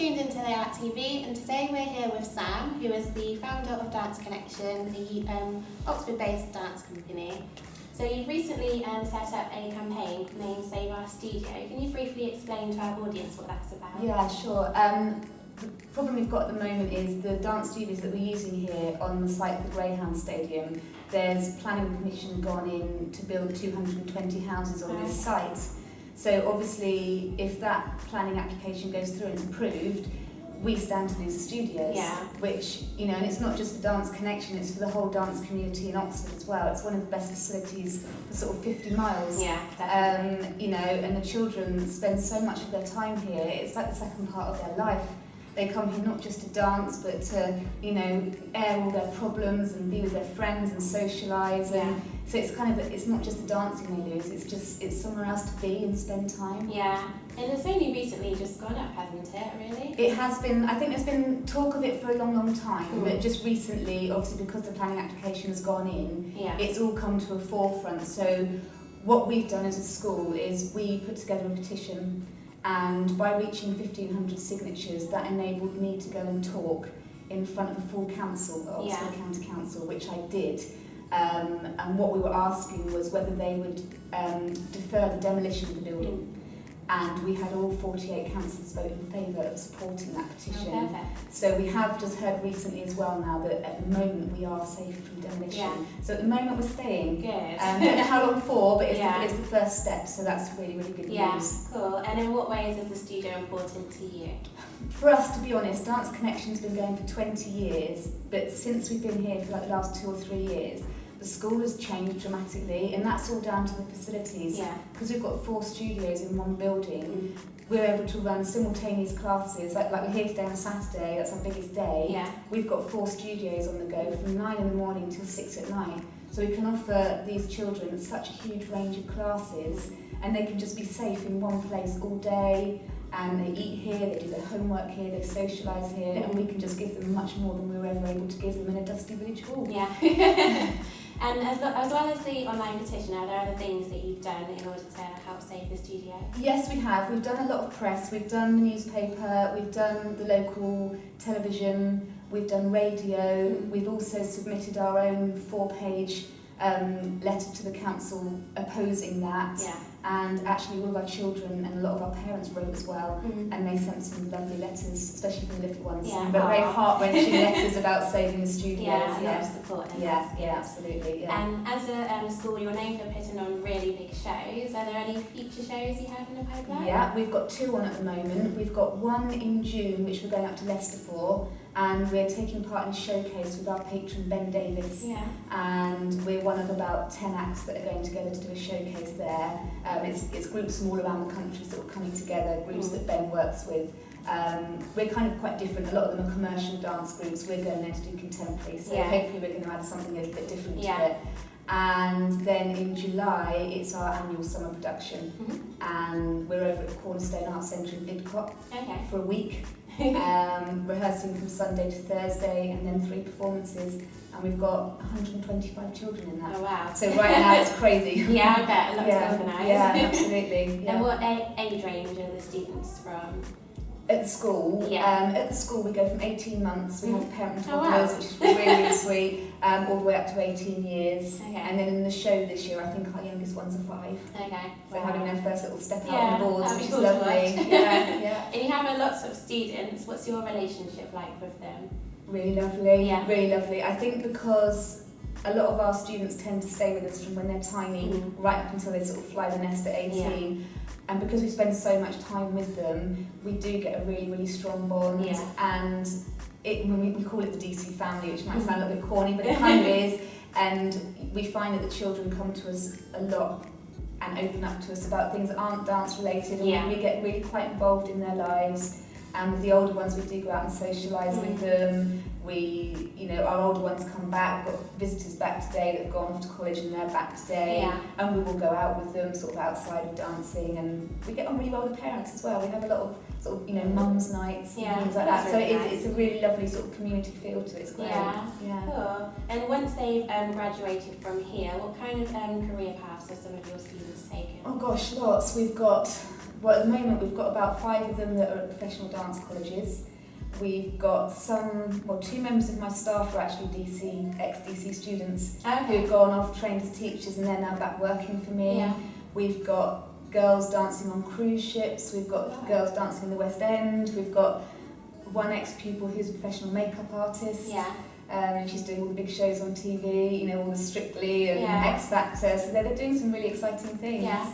tuned into the Art TV, and today we're here with Sam, who is the founder of Dance Connection, the Oxford-based dance company. So you've recently set up a campaign named Save Our Studio. Can you briefly explain to our audience what that's about? Yeah, sure. The problem we've got at the moment is the dance studios that we're using here on the site of the Greyhound Stadium. There's planning permission gone in to build 220 houses on this site. So obviously, if that planning application goes through and it's approved, we stand to lose the studios. Yeah. Which, and it's not just for Dance Connection, it's for the whole dance community in Oxford as well. It's one of the best facilities for sort of 50 miles. Yeah, definitely. And the children spend so much of their time here. It's like the second part of their life. They come here not just to dance, but to, air all their problems and be with their friends and socialise. And so it's it's not just the dancing they lose, it's somewhere else to be and spend time. Yeah, and it's only recently just gone up, hasn't it, really? It has been. I think there's been talk of it for a long, long time, but just recently, obviously because the planning application has gone in, it's all come to a forefront. So what we've done as a school is we put together a petition, and by reaching 1,500 signatures, that enabled me to go and talk in front of a full council, the Oxford County Council, which I did. And what we were asking was whether they would defer the demolition of the building. And we had all 48 councillors vote in favour of supporting that petition. Oh, perfect. So we have just heard recently as well now that at the moment we are safe from demolition. Yeah. So at the moment we're staying. Good. Don't know how long for, but it's the first step, so that's really, really good news. Cool. And in what ways is the studio important to you? For us, to be honest, Dance Connection's been going for 20 years, but since we've been here for the last 2 or 3 years, the school has changed dramatically, and that's all down to the facilities. Because we've got 4 studios in one building, we're able to run simultaneous classes. Like we're here today on Saturday, that's our biggest day. We've got 4 studios on the go from 9 in the morning till 6 at night. So we can offer these children such a huge range of classes, and they can just be safe in one place all day. And they eat here, they do their homework here, they socialise here, and we can just give them much more than we were ever able to give them in a dusty village hall. And as well as the online petition, are there other things that you've done in order to help save the studio? Yes, we have. We've done a lot of press. We've done the newspaper, we've done the local television, we've done radio. We've also submitted our own 4-page letter to the council opposing that. And actually all of our children and a lot of our parents wrote as well, and they sent some lovely letters, especially for the little ones, but very heart-wrenching letters about saving the studios. Support them. Absolutely. And as a school, you're known for putting on really big shows. Are there any future shows you have in the pipeline? Yeah, we've got 2 on at the moment. We've got one in June, which we're going up to Leicester for, and we're taking part in a showcase with our patron Ben Davis. And we're one of about 10 acts that are going together to do a showcase there. It's groups from all around the country sort of coming together, groups that Ben works with. We're kind of quite different. A lot of them are commercial dance groups. We're going there to do contemporary, so hopefully we're going to add something a little bit different to it. And then in July, it's our annual summer production, and we're over at the Cornerstone Arts Centre in Bidcot for a week, rehearsing from Sunday to Thursday, and then 3 performances. And we've got 125 children in that. Oh wow. So right now it's crazy. I bet. A lot to organise. Absolutely. And what age range are the students from? At the school, we go from 18 months, we have parent and toddlers, which is really, really sweet, all the way up to 18 years. And then in the show this year, I think our youngest ones are 5. So having their first little step out on the boards, which is lovely. And you have a lot of students. What's your relationship like with them? Really lovely, really lovely. I think because a lot of our students tend to stay with us from when they're tiny, right up until they sort of fly the nest at 18. And because we spend so much time with them, we do get a really, really strong bond. And we call it the DC family, which might sound a little bit corny, but it kind of is. And we find that the children come to us a lot and open up to us about things that aren't dance related. And we get really quite involved in their lives. And with the older ones, we do go out and socialise with them. We, our older ones come back. We've got visitors back today that have gone off to college and they're back today. Yeah. And we will go out with them sort of outside of dancing, and we get on really well with parents as well. We have a lot of sort of, mums' nights and things like that. That's So really nice. it's a really lovely sort of community feel to it. It's great. Yeah. Cool. And once they've graduated from here, what kind of career paths have some of your students taken? Oh gosh, lots. At the moment we've got about 5 of them that are at professional dance colleges. We've got 2 members of my staff are actually ex-DC students who've gone off, trained as teachers, and they're now back working for me. Yeah. We've got girls dancing on cruise ships. We've got girls dancing in the West End. We've got one ex-pupil who's a professional makeup artist. Yeah. She's doing all the big shows on TV, all the Strictly and Yeah. X Factor. So they're doing some really exciting things. Yeah.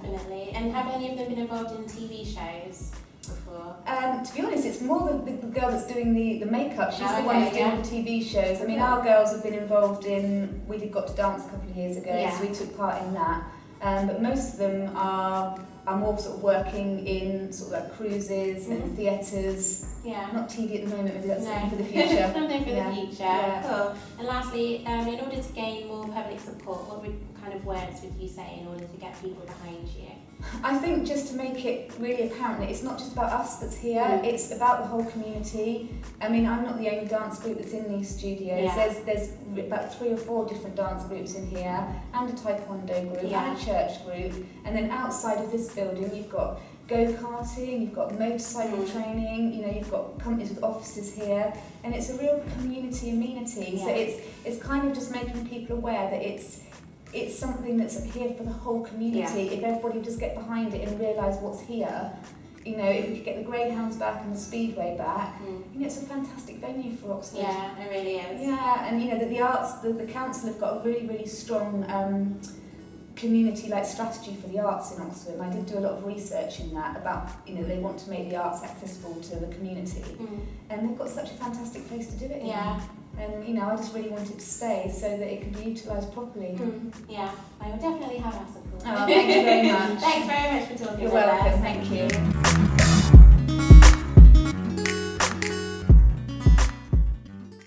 Definitely. And have any of them been involved in TV shows before? To be honest, it's more the girl that's doing the makeup. She's the one that's doing the TV shows. I mean, Yeah. our girls have been involved we did Got to Dance a couple of years ago, Yeah. so we took part in that. But most of them are more sort of working in sort of like cruises and theatres. Yeah. Not TV at the moment, maybe that's something for the future. Something for Yeah. the future. Yeah. Cool. And lastly, in order to gain more public support, what kind of words would you say in order to get people behind you? I think just to make it really apparent that it's not just about us that's here, it's about the whole community. I mean, I'm not the only dance group that's in these studios. Yeah. There's about 3 or 4 different dance groups in here, and a taekwondo group, and a church group. And then outside of this building, you've got go-karting, you've got motorcycle training, you've got companies with offices here, and it's a real community amenity. Yeah. So it's kind of just making people aware that it's something that's here for the whole community. If everybody just get behind it and realise what's here, if we could get the greyhounds back and the speedway back, it's a fantastic venue for Oxford. Yeah, it really is. Yeah, and the arts, the council have got a really, really strong community-like strategy for the arts in Oxford, and I did do a lot of research in that about, they want to make the arts accessible to the community, and they've got such a fantastic place to do it in. Yeah. And I just really want it to stay so that it can be utilised properly. Yeah, I will definitely have our support. Oh, thank you very much. Thanks very much for talking You're about welcome, us. thank you.